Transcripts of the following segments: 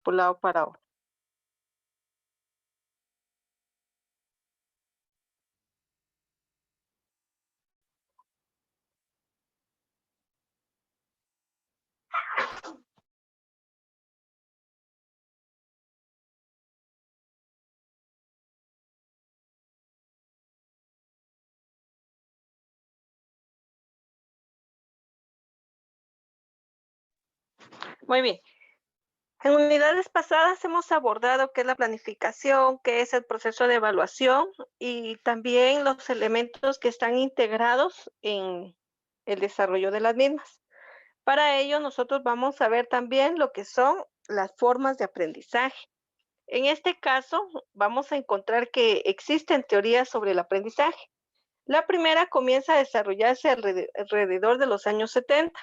estipulado para hoy. Muy bien. En unidades pasadas hemos abordado qué es la planificación, qué es el proceso de evaluación y también los elementos que están integrados en el desarrollo de las mismas. Para ello, nosotros vamos a ver también lo que son las formas de aprendizaje. En este caso, vamos a encontrar que existen teorías sobre el aprendizaje. La primera comienza a desarrollarse alrededor de los años 70.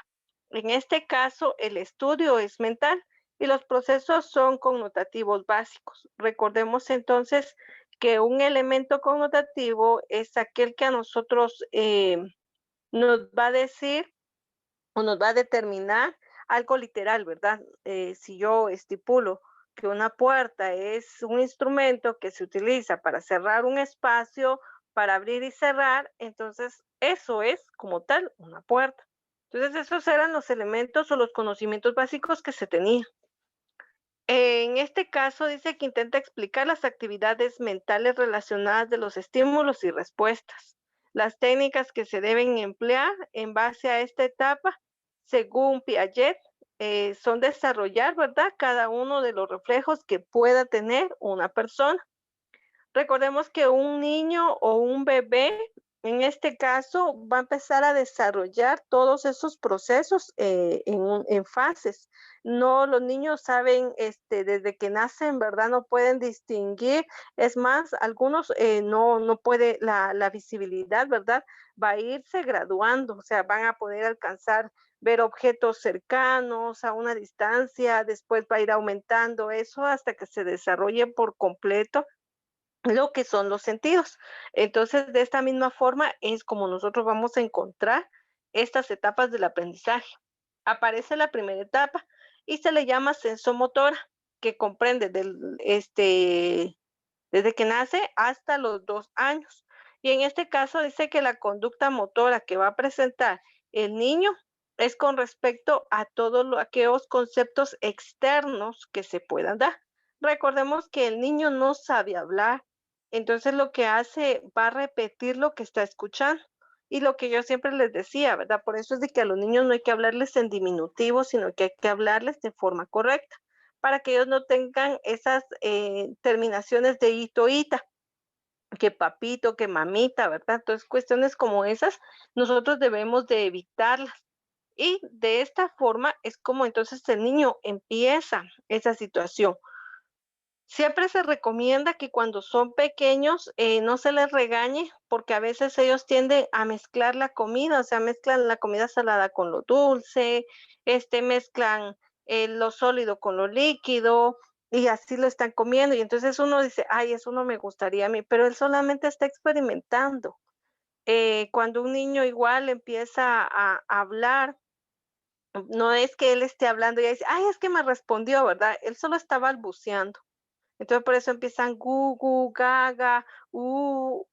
En este caso, el estudio es mental y los procesos son connotativos básicos. Recordemos entonces que un elemento connotativo es aquel que a nosotros nos va a decir o nos va a determinar algo literal, ¿verdad? Si yo estipulo que una puerta es un instrumento que se utiliza para cerrar un espacio, para abrir y cerrar, entonces eso es como tal una puerta. Entonces esos eran los elementos o los conocimientos básicos que se tenían. En este caso dice que intenta explicar las actividades mentales relacionadas de los estímulos y respuestas, las técnicas que se deben emplear en base a esta etapa, según Piaget, son desarrollar, ¿verdad? Cada uno de los reflejos que pueda tener una persona. Recordemos que un niño o un bebé, en este caso, va a empezar a desarrollar todos esos procesos en fases. No, los niños saben desde que nacen, ¿verdad? No pueden distinguir. Es más, algunos no puede, la visibilidad, ¿verdad? Va a irse graduando, o sea, van a poder alcanzar ver objetos cercanos a una distancia, después va a ir aumentando eso hasta que se desarrolle por completo lo que son los sentidos. Entonces, de esta misma forma es como nosotros vamos a encontrar estas etapas del aprendizaje. Aparece la primera etapa y se le llama sensomotora, que comprende desde que nace hasta los 2 años. Y en este caso dice que la conducta motora que va a presentar el niño es con respecto a todos aquellos conceptos externos que se puedan dar. Recordemos que el niño no sabe hablar, entonces lo que hace va a repetir lo que está escuchando. Y lo que yo siempre les decía, ¿verdad? Por eso es de que a los niños no hay que hablarles en diminutivo, sino que hay que hablarles de forma correcta, para que ellos no tengan esas terminaciones de ito, ita, que papito, que mamita, ¿verdad? Entonces, cuestiones como esas, nosotros debemos de evitarlas. Y de esta forma es como entonces el niño empieza esa situación. Siempre se recomienda que cuando son pequeños no se les regañe porque a veces ellos tienden a mezclar la comida, o sea, mezclan la comida salada con lo dulce, mezclan lo sólido con lo líquido y así lo están comiendo. Y entonces uno dice, ay, eso no me gustaría a mí, pero él solamente está experimentando. Cuando un niño igual empieza a hablar, no es que él esté hablando y dice, ay, es que me respondió, ¿verdad? Él solo está balbuceando. Entonces, por eso empiezan gu, gu, gaga,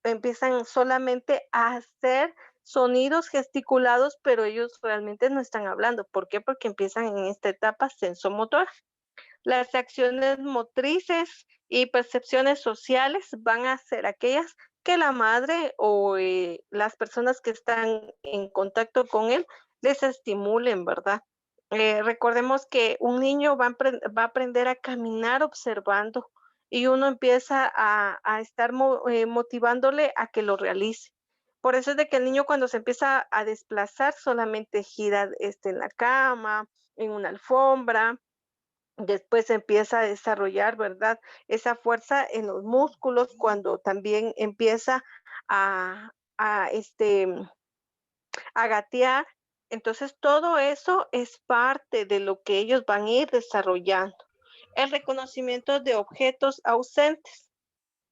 empiezan solamente a hacer sonidos gesticulados, pero ellos realmente no están hablando. ¿Por qué? Porque empiezan en esta etapa sensomotora. Las acciones motrices y percepciones sociales van a ser aquellas que la madre o las personas que están en contacto con él les estimulen, ¿verdad? Recordemos que un niño va a aprender a caminar observando y uno empieza a estar motivándole a que lo realice. Por eso es de que el niño cuando se empieza a desplazar solamente gira en la cama, en una alfombra, después empieza a desarrollar, ¿verdad? Esa fuerza en los músculos cuando también empieza a, a, este, a gatear. Entonces, todo eso es parte de lo que ellos van a ir desarrollando. El reconocimiento de objetos ausentes.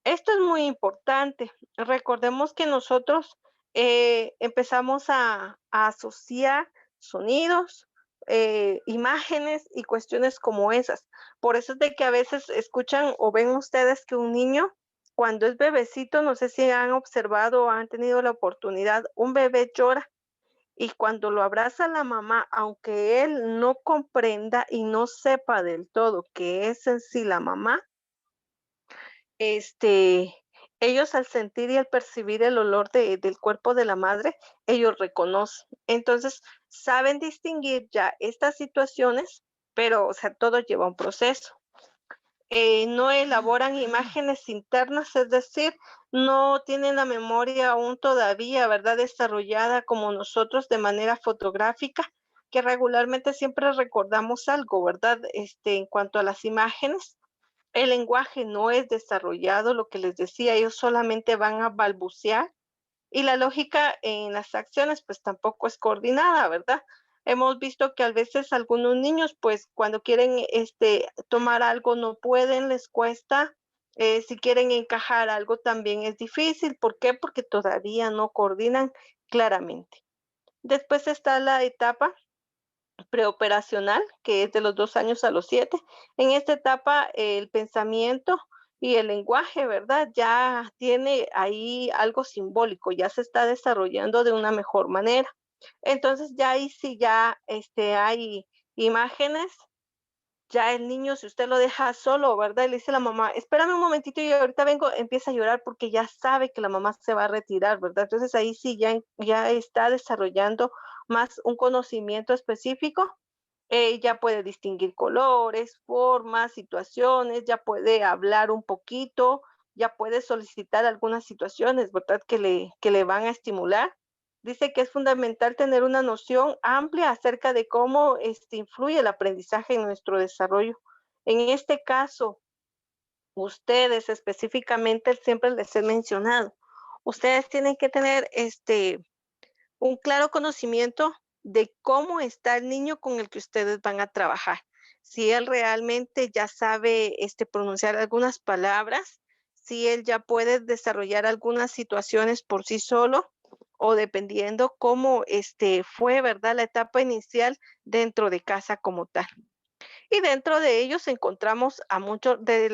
Esto es muy importante. Recordemos que nosotros empezamos a asociar sonidos, imágenes y cuestiones como esas. Por eso es de que a veces escuchan o ven ustedes que un niño, cuando es bebecito, no sé si han observado o han tenido la oportunidad, un bebé llora y cuando lo abraza la mamá, aunque él no comprenda y no sepa del todo qué es en sí la mamá, este, ellos al sentir y al percibir el olor del cuerpo de la madre, ellos reconocen. Entonces, saben distinguir ya estas situaciones, pero, o sea, todo lleva un proceso. No elaboran imágenes internas, es decir, no tienen la memoria aún todavía, ¿verdad?, desarrollada como nosotros de manera fotográfica, que regularmente siempre recordamos algo, ¿verdad? En cuanto a las imágenes, el lenguaje no es desarrollado, lo que les decía, ellos solamente van a balbucear y la lógica en las acciones, pues tampoco es coordinada, ¿verdad? Hemos visto que a veces algunos niños, pues cuando quieren tomar algo no pueden, les cuesta. Si quieren encajar algo también es difícil. ¿Por qué? Porque todavía no coordinan claramente. Después está la etapa preoperacional, que es de los 2 años a los 7. En esta etapa, el pensamiento y el lenguaje, ¿verdad? Ya tiene ahí algo simbólico, ya se está desarrollando de una mejor manera. Entonces, ya ahí sí ya, hay imágenes, ya el niño, si usted lo deja solo, ¿verdad? Y le dice a la mamá: "Espérame un momentito y ahorita vengo", empieza a llorar porque ya sabe que la mamá se va a retirar, ¿verdad? Entonces, ahí sí ya está desarrollando más un conocimiento específico, ya puede distinguir colores, formas, situaciones, ya puede hablar un poquito, ya puede solicitar algunas situaciones, ¿verdad? Que le van a estimular. Dice que es fundamental tener una noción amplia acerca de cómo influye el aprendizaje en nuestro desarrollo. En este caso, ustedes específicamente, siempre les he mencionado, ustedes tienen que tener un claro conocimiento de cómo está el niño con el que ustedes van a trabajar. Si él realmente ya sabe, pronunciar algunas palabras, si él ya puede desarrollar algunas situaciones por sí solo, o dependiendo cómo, fue, ¿verdad?, la etapa inicial dentro de casa como tal. Y dentro de ellos encontramos a muchos de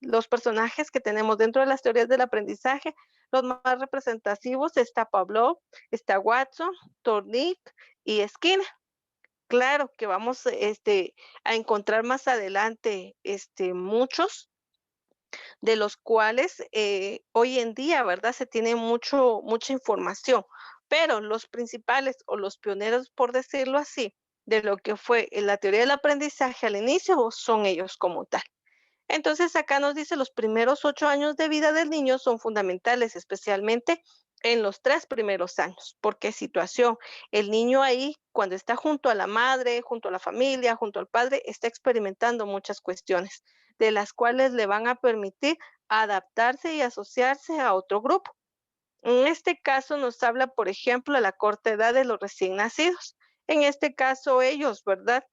los personajes que tenemos dentro de las teorías del aprendizaje. Los más representativos está Pavlov, está Watson, Thorndike y Skinner. Claro que vamos, a encontrar más adelante, muchos de los cuales, hoy en día, ¿verdad?, se tiene mucha información, pero los principales o los pioneros, por decirlo así, de lo que fue la teoría del aprendizaje al inicio, son ellos como tal. Entonces, acá nos dice los primeros 8 años de vida del niño son fundamentales, especialmente en los 3 primeros años. ¿Por qué situación? El niño ahí, cuando está junto a la madre, junto a la familia, junto al padre, está experimentando muchas cuestiones, de las cuales le van a permitir adaptarse y asociarse a otro grupo. En este caso nos habla, por ejemplo, de la corta edad de los recién nacidos. En este caso ellos, ¿verdad?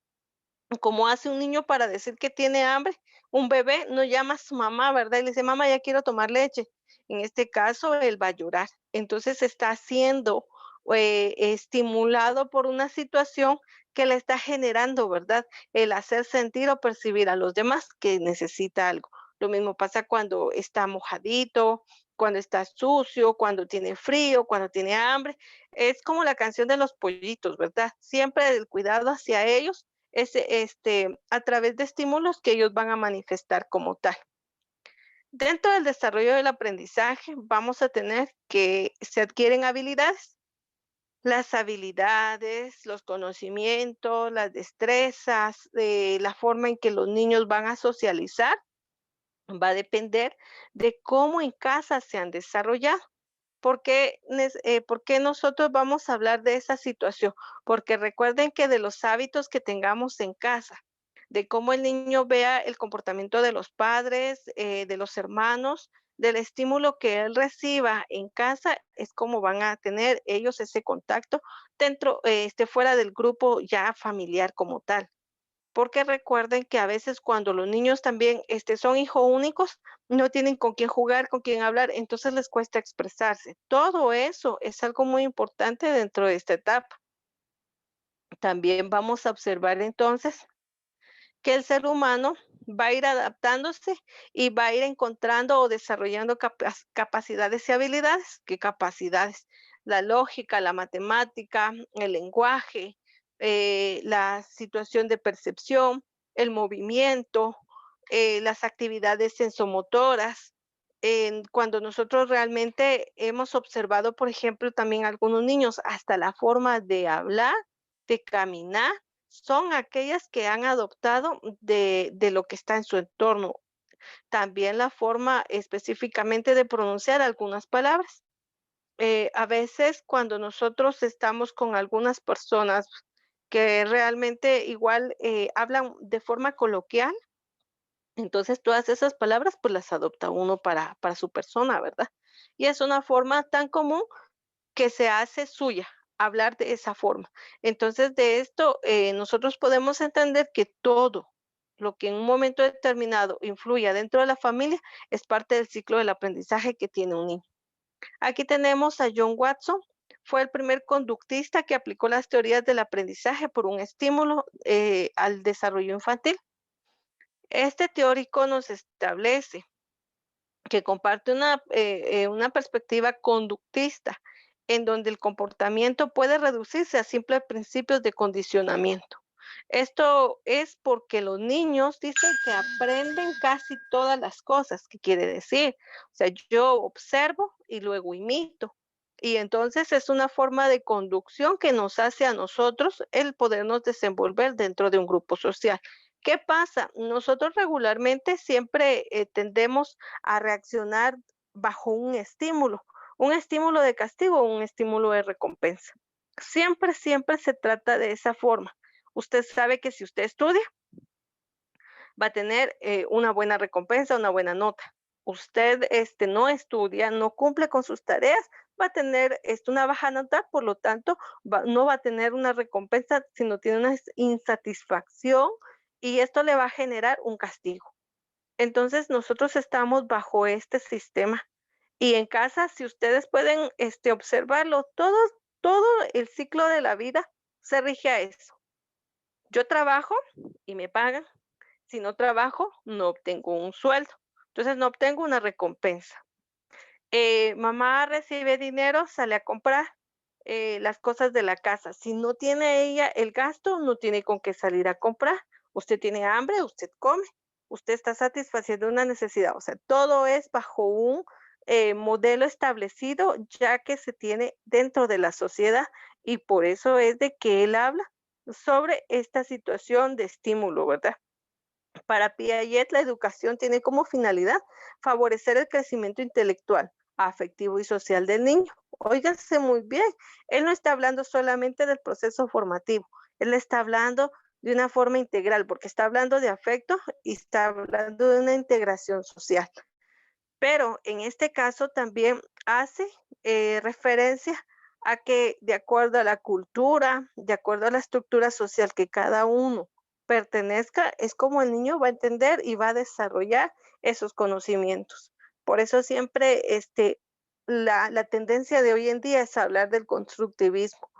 Como hace un niño para decir que tiene hambre, un bebé no llama a su mamá, ¿verdad? Y le dice: "Mamá, ya quiero tomar leche". En este caso, él va a llorar. Entonces, está siendo, estimulado por una situación que le está generando, ¿verdad? El hacer sentir o percibir a los demás que necesita algo. Lo mismo pasa cuando está mojadito, cuando está sucio, cuando tiene frío, cuando tiene hambre. Es como la canción de los pollitos, ¿verdad? Siempre el cuidado hacia ellos a través de estímulos que ellos van a manifestar como tal. Dentro del desarrollo del aprendizaje, vamos a tener que se adquieren habilidades. Las habilidades, los conocimientos, las destrezas, la forma en que los niños van a socializar, va a depender de cómo en casa se han desarrollado. ¿Por qué nosotros vamos a hablar de esa situación? Porque recuerden que de los hábitos que tengamos en casa, de cómo el niño vea el comportamiento de los padres, de los hermanos, del estímulo que él reciba en casa, es como van a tener ellos ese contacto dentro, fuera del grupo ya familiar como tal. Porque recuerden que a veces cuando los niños también, son hijos únicos, no tienen con quién jugar, con quién hablar, entonces les cuesta expresarse. Todo eso es algo muy importante dentro de esta etapa. También vamos a observar entonces que el ser humano va a ir adaptándose y va a ir encontrando o desarrollando capacidades y habilidades. ¿Qué capacidades? La lógica, la matemática, el lenguaje, la situación de percepción, el movimiento, las actividades sensomotoras. Cuando nosotros realmente hemos observado, por ejemplo, también algunos niños, hasta la forma de hablar, de caminar, son aquellas que han adoptado de lo que está en su entorno. También la forma específicamente de pronunciar algunas palabras. A veces cuando nosotros estamos con algunas personas que realmente igual hablan de forma coloquial, entonces todas esas palabras pues las adopta uno para su persona, ¿verdad? Y es una forma tan común que se hace suya, hablar de esa forma. Entonces, de esto, nosotros podemos entender que todo lo que en un momento determinado influya dentro de la familia es parte del ciclo del aprendizaje que tiene un niño. Aquí tenemos a John Watson, fue el primer conductista que aplicó las teorías del aprendizaje por un estímulo al desarrollo infantil. Este teórico nos establece que comparte una perspectiva conductista, en donde el comportamiento puede reducirse a simples principios de condicionamiento. Esto es porque los niños dicen que aprenden casi todas las cosas. ¿Qué quiere decir? O sea, yo observo y luego imito. Y entonces es una forma de conducción que nos hace a nosotros el podernos desenvolver dentro de un grupo social. ¿Qué pasa? Nosotros regularmente siempre tendemos a reaccionar bajo un estímulo de castigo o un estímulo de recompensa. Siempre, siempre se trata de esa forma. Usted sabe que si usted estudia, va a tener una buena recompensa, una buena nota. Usted no estudia, no cumple con sus tareas, va a tener una baja nota, por lo tanto, no va a tener una recompensa, sino tiene una insatisfacción y esto le va a generar un castigo. Entonces, nosotros estamos bajo este sistema. Y en casa, si ustedes pueden observarlo, todo el ciclo de la vida se rige a eso. Yo trabajo y me pagan. Si no trabajo, no obtengo un sueldo. Entonces, no obtengo una recompensa. Mamá recibe dinero, sale a comprar las cosas de la casa. Si no tiene ella el gasto, no tiene con qué salir a comprar. Usted tiene hambre, usted come. Usted está satisfaciendo una necesidad. O sea, todo es bajo un modelo establecido ya que se tiene dentro de la sociedad y por eso es de que él habla sobre esta situación de estímulo, ¿verdad? Para Piaget, la educación tiene como finalidad favorecer el crecimiento intelectual, afectivo y social del niño. Óigase muy bien, él no está hablando solamente del proceso formativo, él está hablando de una forma integral, porque está hablando de afecto y está hablando de una integración social. Pero en este caso también hace referencia a que de acuerdo a la cultura, de acuerdo a la estructura social que cada uno pertenezca, es como el niño va a entender y va a desarrollar esos conocimientos. Por eso siempre la tendencia de hoy en día es hablar del constructivismo,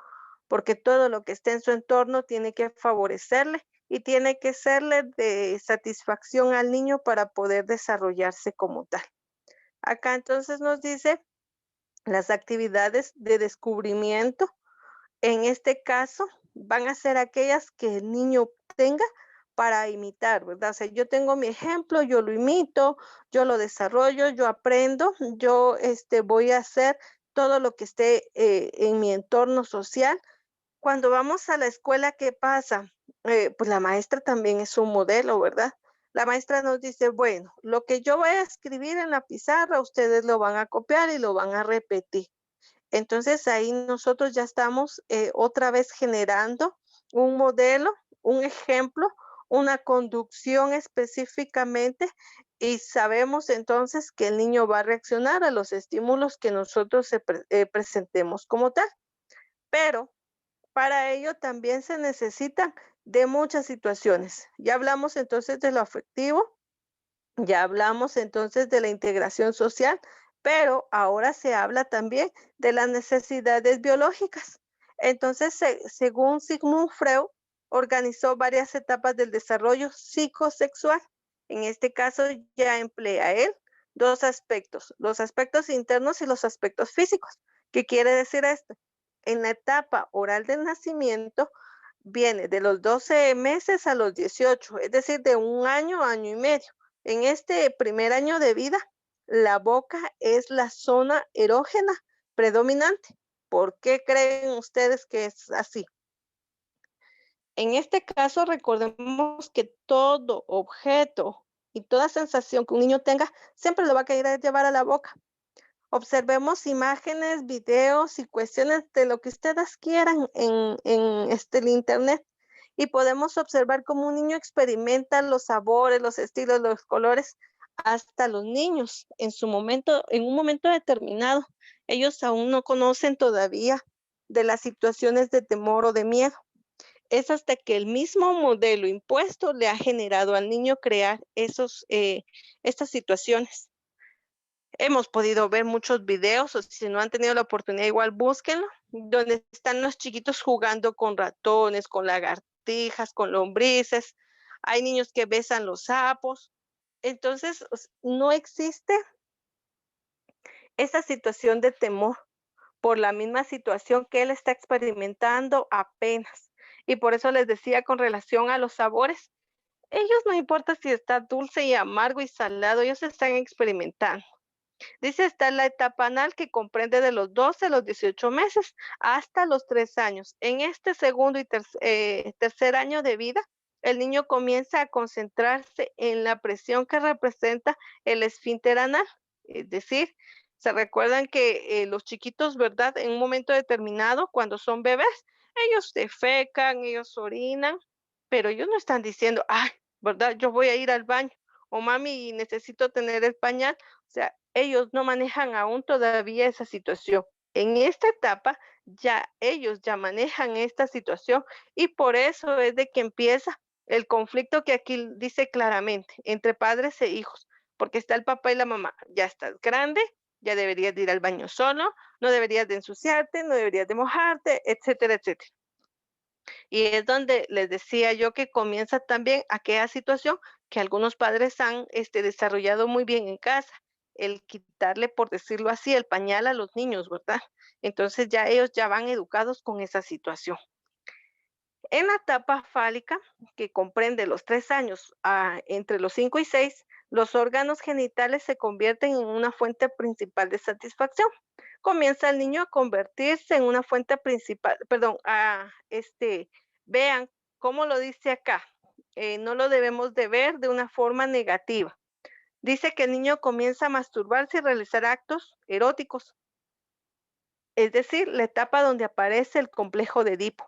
porque todo lo que esté en su entorno tiene que favorecerle y tiene que serle de satisfacción al niño para poder desarrollarse como tal. Acá entonces nos dice las actividades de descubrimiento. En este caso, van a ser aquellas que el niño tenga para imitar, ¿verdad? O sea, yo tengo mi ejemplo, yo lo imito, yo lo desarrollo, yo aprendo, yo voy a hacer todo lo que esté en mi entorno social. Cuando vamos a la escuela, ¿qué pasa? Pues la maestra también es un modelo, ¿verdad? La maestra nos dice, bueno, lo que yo voy a escribir en la pizarra, ustedes lo van a copiar y lo van a repetir. Entonces ahí nosotros ya estamos otra vez generando un modelo, un ejemplo, una conducción específicamente y sabemos entonces que el niño va a reaccionar a los estímulos que nosotros presentemos como tal. Pero para ello también se necesitan de muchas situaciones. Ya hablamos entonces de lo afectivo, ya hablamos entonces de la integración social, pero ahora se habla también de las necesidades biológicas. Entonces, según Sigmund Freud, organizó varias etapas del desarrollo psicosexual. En este caso ya emplea él dos aspectos, los aspectos internos y los aspectos físicos. ¿Qué quiere decir esto? En la etapa oral del nacimiento viene de los 12 meses a los 18, es decir, de un año, año y medio. En este primer año de vida, la boca es la zona erógena predominante. ¿Por qué creen ustedes que es así? En este caso, recordemos que todo objeto y toda sensación que un niño tenga, siempre lo va a querer llevar a la boca. Observemos imágenes, videos y cuestiones de lo que ustedes quieran en el internet y podemos observar cómo un niño experimenta los sabores, los estilos, los colores, hasta los niños en su momento, en un momento determinado. Ellos aún no conocen todavía de las situaciones de temor o de miedo. Es hasta que el mismo modelo impuesto le ha generado al niño crear estas situaciones. Hemos podido ver muchos videos, o si no han tenido la oportunidad, igual búsquenlo, donde están los chiquitos jugando con ratones, con lagartijas, con lombrices. Hay niños que besan los sapos. Entonces, no existe esa situación de temor por la misma situación que él está experimentando apenas. Y por eso les decía con relación a los sabores, ellos no importa si está dulce y amargo y salado, ellos están experimentando. Dice, está la etapa anal que comprende de los 12 a los 18 meses hasta los 3 años. En este segundo y tercer año de vida, el niño comienza a concentrarse en la presión que representa el esfínter anal. Es decir, se recuerdan que los chiquitos, ¿verdad? En un momento determinado, cuando son bebés, ellos defecan, ellos orinan, pero ellos no están diciendo, ay, ¿verdad? Yo voy a ir al baño o mami, necesito tener el pañal. O sea, ellos no manejan aún todavía esa situación. En esta etapa ya ellos ya manejan esta situación y por eso es de que empieza el conflicto que aquí dice claramente entre padres e hijos, porque está el papá y la mamá, ya estás grande, ya deberías de ir al baño solo, no deberías de ensuciarte, no deberías de mojarte, etcétera, etcétera. Y es donde les decía yo que comienza también aquella situación que algunos padres han desarrollado muy bien en casa, el quitarle, por decirlo así, el pañal a los niños, ¿verdad? Entonces ya ellos ya van educados con esa situación. En la etapa fálica, que comprende los 3 años entre los 5 y 6, los órganos genitales se convierten en una fuente principal de satisfacción. Comienza el niño a convertirse en una fuente principal, perdón, vean cómo lo dice acá, no lo debemos de ver de una forma negativa. Dice que el niño comienza a masturbarse y realizar actos eróticos, es decir, la etapa donde aparece el complejo de Edipo,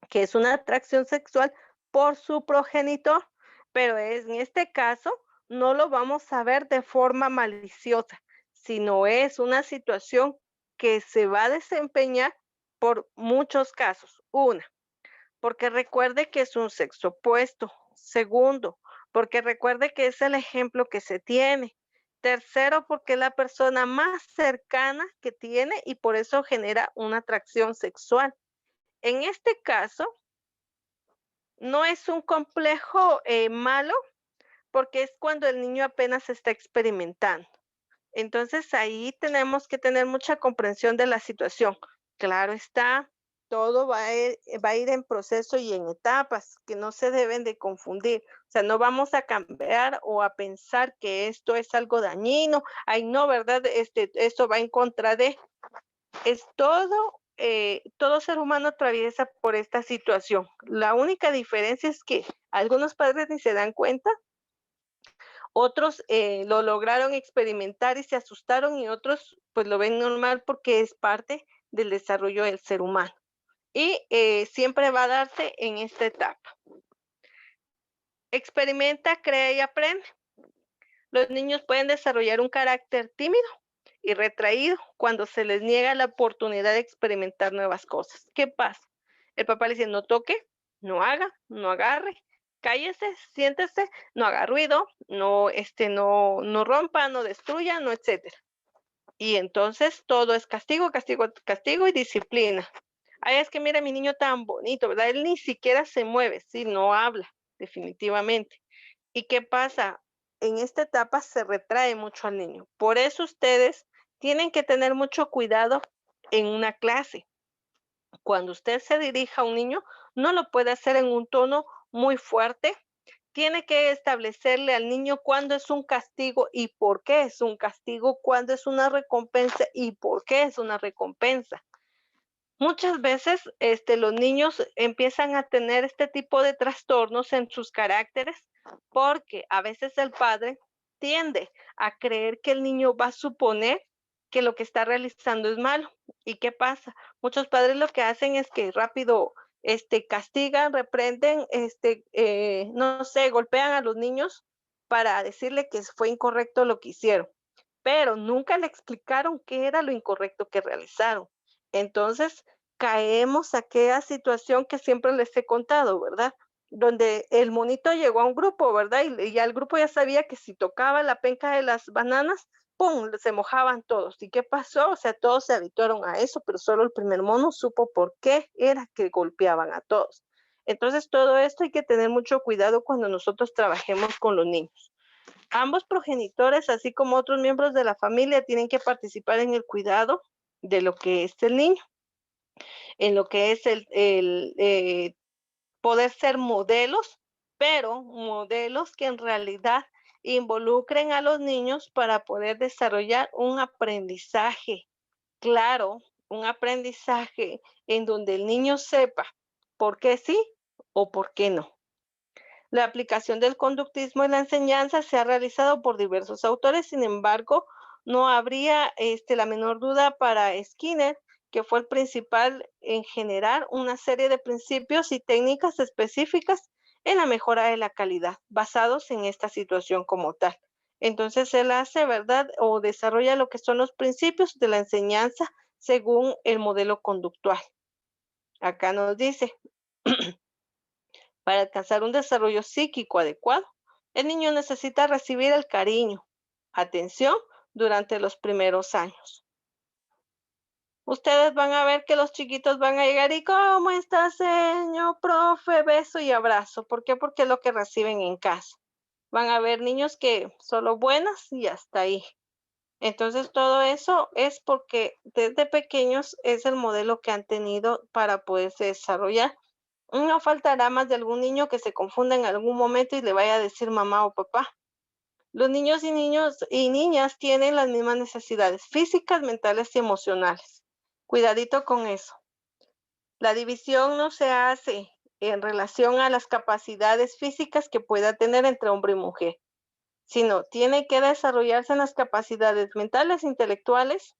que es una atracción sexual por su progenitor, pero en este caso no lo vamos a ver de forma maliciosa, sino es una situación que se va a desempeñar por muchos casos. Una, porque recuerde que es un sexo opuesto. Segundo, porque recuerde que es el ejemplo que se tiene. Tercero, porque es la persona más cercana que tiene y por eso genera una atracción sexual. En este caso, no es un complejo malo porque es cuando el niño apenas está experimentando. Entonces ahí tenemos que tener mucha comprensión de la situación. Claro está, todo va a ir en proceso y en etapas que no se deben de confundir. O sea, no vamos a cambiar o a pensar que esto es algo dañino. Ay, no, ¿verdad? Esto va en contra de. Es todo ser humano atraviesa por esta situación. La única diferencia es que algunos padres ni se dan cuenta, otros lo lograron experimentar y se asustaron y otros pues lo ven normal porque es parte del desarrollo del ser humano. Y siempre va a darse en esta etapa. Experimenta, crea y aprende. Los niños pueden desarrollar un carácter tímido y retraído cuando se les niega la oportunidad de experimentar nuevas cosas. ¿Qué pasa? El papá le dice, no toque, no haga, no agarre, cállese, siéntese, no haga ruido, no rompa, no destruya, no, etcétera. Y entonces todo es castigo, castigo, castigo y disciplina. Ay, es que mira mi niño tan bonito, ¿verdad? Él ni siquiera se mueve, sí, no habla, definitivamente. ¿Y qué pasa? En esta etapa se retrae mucho al niño. Por eso ustedes tienen que tener mucho cuidado en una clase. Cuando usted se dirija a un niño, no lo puede hacer en un tono muy fuerte. Tiene que establecerle al niño cuándo es un castigo y por qué es un castigo, cuándo es una recompensa y por qué es una recompensa. Muchas veces, los niños empiezan a tener este tipo de trastornos en sus caracteres, porque a veces el padre tiende a creer que el niño va a suponer que lo que está realizando es malo. ¿Y qué pasa? Muchos padres lo que hacen es que rápido, castigan, reprenden, no sé, golpean a los niños para decirle que fue incorrecto lo que hicieron, pero nunca le explicaron qué era lo incorrecto que realizaron. Entonces, caemos a aquella situación que siempre les he contado, ¿verdad? Donde el monito llegó a un grupo, ¿verdad? Y ya el grupo ya sabía que si tocaba la penca de las bananas, ¡pum!, se mojaban todos. ¿Y qué pasó? O sea, todos se habituaron a eso, pero solo el primer mono supo por qué era que golpeaban a todos. Entonces, todo esto hay que tener mucho cuidado cuando nosotros trabajemos con los niños. Ambos progenitores, así como otros miembros de la familia, tienen que participar en el cuidado de lo que es el niño, en lo que es poder ser modelos, pero modelos que en realidad involucren a los niños para poder desarrollar un aprendizaje claro, un aprendizaje en donde el niño sepa por qué sí o por qué no. La aplicación del conductismo en la enseñanza se ha realizado por diversos autores, sin embargo, no habría la menor duda para Skinner, que fue el principal en generar una serie de principios y técnicas específicas en la mejora de la calidad, basados en esta situación como tal. Entonces, él hace, ¿verdad? O desarrolla lo que son los principios de la enseñanza según el modelo conductual. Acá nos dice, para alcanzar un desarrollo psíquico adecuado, el niño necesita recibir el cariño, atención durante los primeros años. Ustedes van a ver que los chiquitos van a llegar y ¿cómo está, señor profe? Beso y abrazo. ¿Por qué? Porque es lo que reciben en casa. Van a ver niños que solo buenas y hasta ahí. Entonces todo eso es porque desde pequeños es el modelo que han tenido para poderse desarrollar. No faltará más de algún niño que se confunda en algún momento y le vaya a decir mamá o papá. Los niños y niñas tienen las mismas necesidades físicas, mentales y emocionales. Cuidadito con eso. La división no se hace en relación a las capacidades físicas que pueda tener entre hombre y mujer, sino tiene que desarrollarse en las capacidades mentales, intelectuales,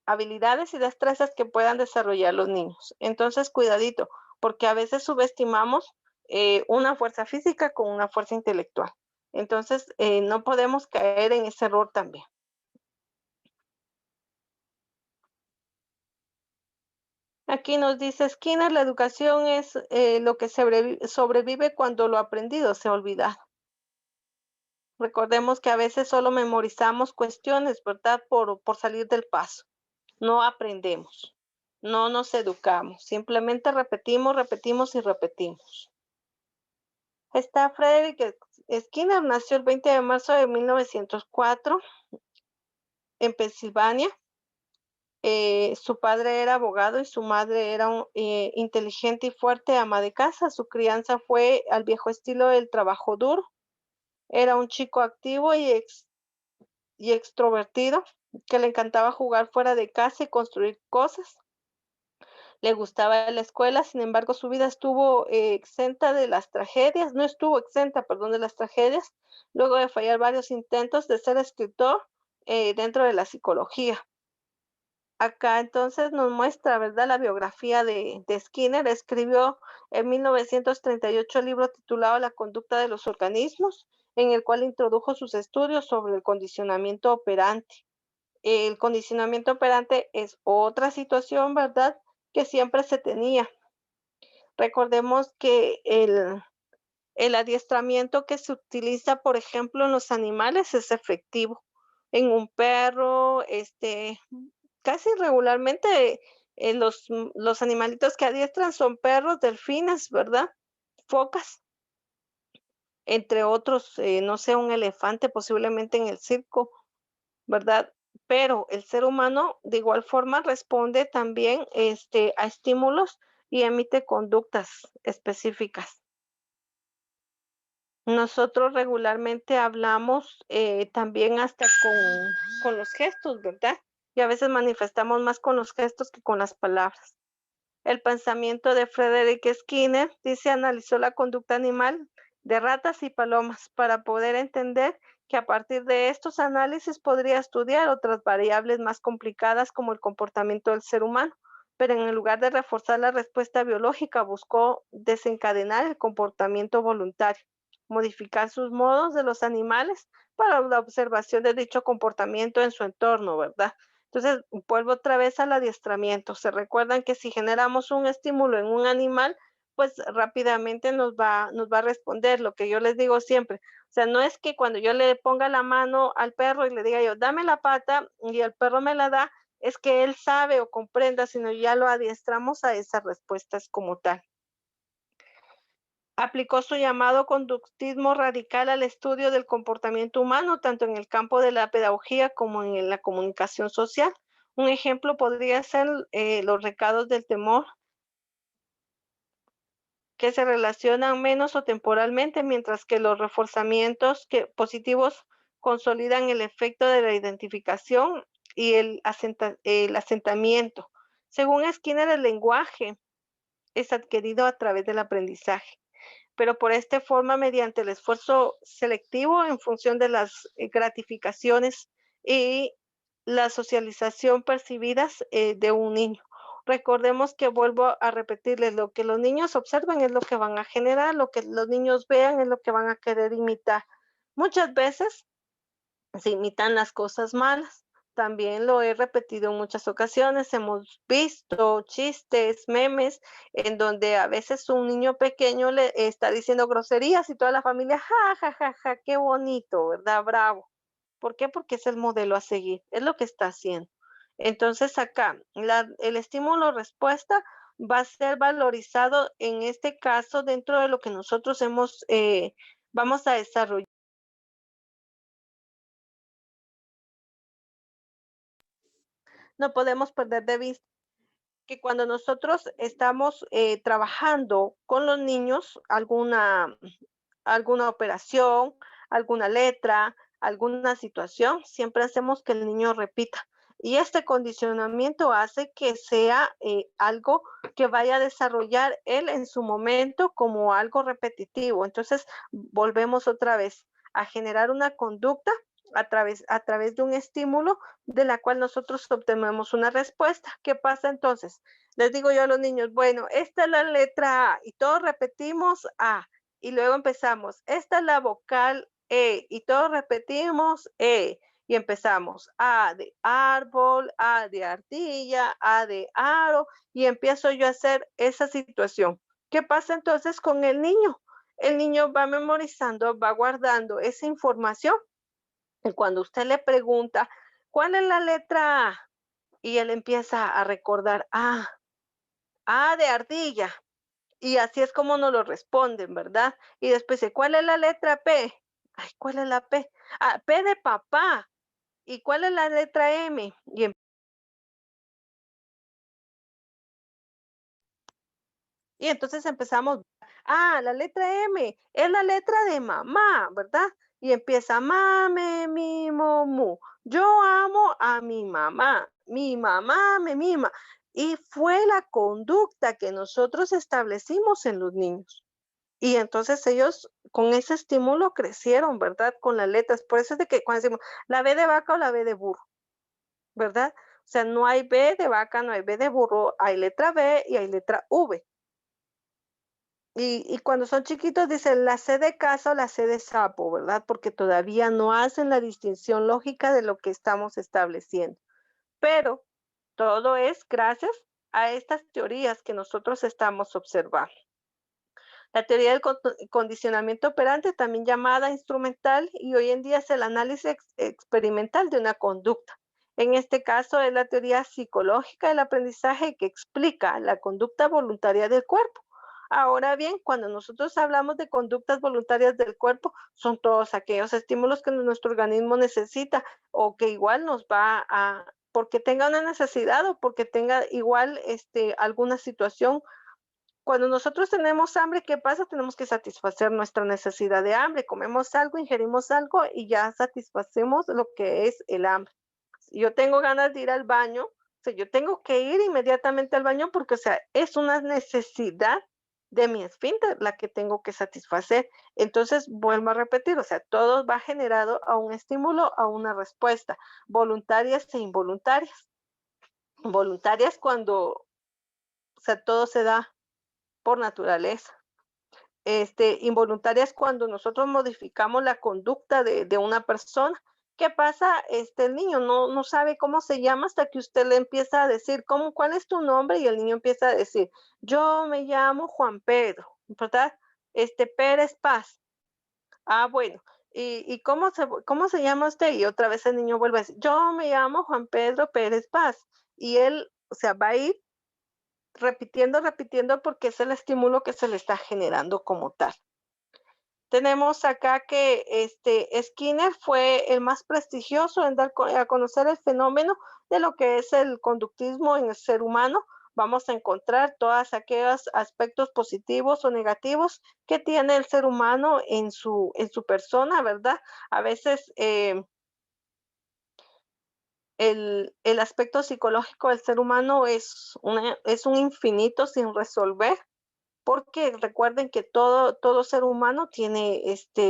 habilidades y destrezas que puedan desarrollar los niños. Entonces, cuidadito, porque a veces subestimamos una fuerza física con una fuerza intelectual. Entonces, no podemos caer en ese error también. Aquí nos dice Skinner, la educación es lo que sobrevive cuando lo aprendido se olvida. Recordemos que a veces solo memorizamos cuestiones, ¿verdad? Por salir del paso. No aprendemos, no nos educamos, simplemente repetimos, repetimos y repetimos. Está Frederick Skinner, nació el 20 de marzo de 1904 en Pensilvania. Su padre era abogado y su madre era inteligente y fuerte ama de casa. Su crianza fue al viejo estilo del trabajo duro. Era un chico activo y extrovertido que le encantaba jugar fuera de casa y construir cosas. Le gustaba la escuela, sin embargo, su vida estuvo exenta de las tragedias, no estuvo exenta, perdón, de las tragedias, luego de fallar varios intentos de ser escritor dentro de la psicología. Acá entonces nos muestra, ¿verdad?, la biografía de Skinner. Escribió en 1938 el libro titulado La conducta de los organismos, en el cual introdujo sus estudios sobre el condicionamiento operante. El condicionamiento operante es otra situación, ¿verdad?, que siempre se tenía. Recordemos que el adiestramiento que se utiliza, por ejemplo, en los animales es efectivo. En un perro, casi regularmente Los animalitos que adiestran son perros, delfines, ¿verdad? Focas, entre otros, no sé, un elefante posiblemente en el circo, ¿verdad? Pero el ser humano de igual forma responde también, a estímulos y emite conductas específicas. Nosotros regularmente hablamos, también hasta con los gestos, ¿verdad? Y a veces manifestamos más con los gestos que con las palabras. El pensamiento de Frederick Skinner dice analizó la conducta animal de ratas y palomas para poder entender que a partir de estos análisis podría estudiar otras variables más complicadas como el comportamiento del ser humano, pero en lugar de reforzar la respuesta biológica buscó desencadenar el comportamiento voluntario, modificar sus modos de los animales para la observación de dicho comportamiento en su entorno, ¿verdad? Entonces, vuelvo otra vez al adiestramiento. Se recuerdan que si generamos un estímulo en un animal, pues rápidamente nos va a responder, lo que yo les digo siempre. O sea, no es que cuando yo le ponga la mano al perro y le diga yo, dame la pata, y el perro me la da, es que él sabe o comprenda, sino ya lo adiestramos a esas respuestas como tal. Aplicó su llamado conductismo radical al estudio del comportamiento humano, tanto en el campo de la pedagogía como en la comunicación social. Un ejemplo podría ser los recados del temor, que se relacionan menos o temporalmente, mientras que los reforzamientos positivos consolidan el efecto de la identificación y el asentamiento. Según Skinner, el lenguaje es adquirido a través del aprendizaje, pero por esta forma mediante el esfuerzo selectivo en función de las gratificaciones y la socialización percibidas de un niño. Recordemos que vuelvo a repetirles, lo que los niños observan es lo que van a generar, lo que los niños vean es lo que van a querer imitar. Muchas veces se imitan las cosas malas. También lo he repetido en muchas ocasiones. Hemos visto chistes, memes, en donde a veces un niño pequeño le está diciendo groserías y toda la familia, ja, ja, ja, ja, qué bonito, ¿verdad? Bravo. ¿Por qué? Porque es el modelo a seguir, es lo que está haciendo. Entonces acá, el estímulo respuesta va a ser valorizado en este caso dentro de lo que nosotros vamos a desarrollar. No podemos perder de vista que cuando nosotros estamos trabajando con los niños, alguna operación, alguna letra, alguna situación, siempre hacemos que el niño repita. Y este condicionamiento hace que sea algo que vaya a desarrollar él en su momento como algo repetitivo. Entonces, volvemos otra vez a generar una conducta a través de un estímulo de la cual nosotros obtenemos una respuesta. ¿Qué pasa entonces? Les digo yo a los niños, bueno, esta es la letra A y todos repetimos A y luego empezamos, esta es la vocal E y todos repetimos E y empezamos A de árbol, A de ardilla, A de aro y empiezo yo a hacer esa situación. ¿Qué pasa entonces con el niño? El niño va memorizando, va guardando esa información y cuando usted le pregunta, ¿cuál es la letra A? Y él empieza a recordar, A de ardilla. Y así es como nos lo responden, ¿verdad? Y después dice, ¿cuál es la letra P? Ay, ¿cuál es la P? Ah, P de papá. ¿Y cuál es la letra M? Y entonces empezamos, la letra M es la letra de mamá, ¿verdad? Y empieza, mame, mi, mu. Yo amo a mi mamá me mima. Y fue la conducta que nosotros establecimos en los niños. Y entonces ellos con ese estímulo crecieron, ¿verdad? Con las letras. Por eso es de que cuando decimos la B de vaca o la B de burro, ¿verdad? O sea, no hay B de vaca, no hay B de burro, hay letra B y hay letra V. Y cuando son chiquitos dicen la C de casa o la C de sapo, ¿verdad? Porque todavía no hacen la distinción lógica de lo que estamos estableciendo. Pero todo es gracias a estas teorías que nosotros estamos observando. La teoría del condicionamiento operante, también llamada instrumental, y hoy en día es el análisis experimental de una conducta. En este caso es la teoría psicológica del aprendizaje que explica la conducta voluntaria del cuerpo. Ahora bien, cuando nosotros hablamos de conductas voluntarias del cuerpo, son todos aquellos estímulos que nuestro organismo necesita o que igual nos va a, porque tenga una necesidad o porque tenga igual alguna situación. Cuando nosotros tenemos hambre, ¿qué pasa? Tenemos que satisfacer nuestra necesidad de hambre. Comemos algo, ingerimos algo y ya satisfacemos lo que es el hambre. Si yo tengo ganas de ir al baño, o sea, yo tengo que ir inmediatamente al baño porque, o sea, es una necesidad de mi esfínter la que tengo que satisfacer. Entonces, vuelvo a repetir, o sea, todo va generado a un estímulo, a una respuesta, voluntarias e involuntarias. Voluntarias cuando, o sea, todo se da por naturaleza. Involuntarias cuando nosotros modificamos la conducta de una persona. ¿Qué pasa? El niño no sabe cómo se llama hasta que usted le empieza a decir, ¿cuál es tu nombre? Y el niño empieza a decir, yo me llamo Juan Pedro, ¿verdad? Pérez Paz. Ah, bueno. ¿Y cómo se llama usted? Y otra vez el niño vuelve a decir, yo me llamo Juan Pedro Pérez Paz. Y él, o sea, va a ir repitiendo, repitiendo, porque es el estímulo que se le está generando como tal. Tenemos acá que Skinner fue el más prestigioso en dar a conocer el fenómeno de lo que es el conductismo en el ser humano. Vamos a encontrar todos aquellos aspectos positivos o negativos que tiene el ser humano en su persona, ¿verdad? A veces el aspecto psicológico del ser humano es un infinito sin resolver, porque recuerden que todo ser humano tiene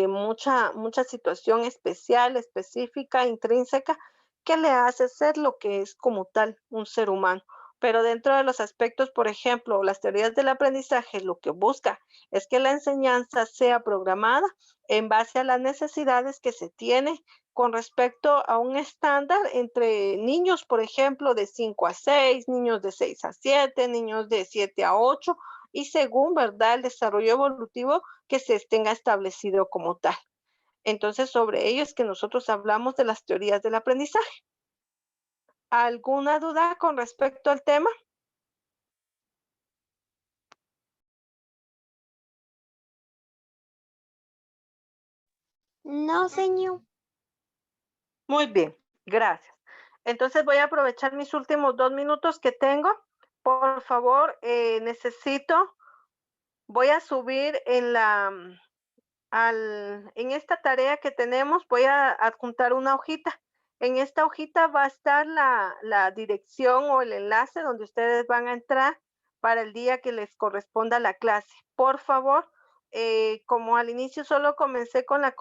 mucha situación especial, específica, intrínseca, que le hace ser lo que es como tal un ser humano. Pero dentro de los aspectos, por ejemplo, las teorías del aprendizaje, lo que busca es que la enseñanza sea programada en base a las necesidades que se tiene con respecto a un estándar entre niños, por ejemplo, de 5 a 6, niños de 6 a 7, niños de 7 a 8, y según, ¿verdad?, el desarrollo evolutivo que se tenga establecido como tal. Entonces, sobre ello es que nosotros hablamos de las teorías del aprendizaje. ¿Alguna duda con respecto al tema? No, señor. Muy bien, gracias. Entonces voy a aprovechar mis últimos 2 minutos que tengo. Por favor, voy a subir en esta tarea que tenemos, voy a adjuntar una hojita. En esta hojita va a estar la dirección o el enlace donde ustedes van a entrar para el día que les corresponda la clase. Por favor, como al inicio solo comencé con la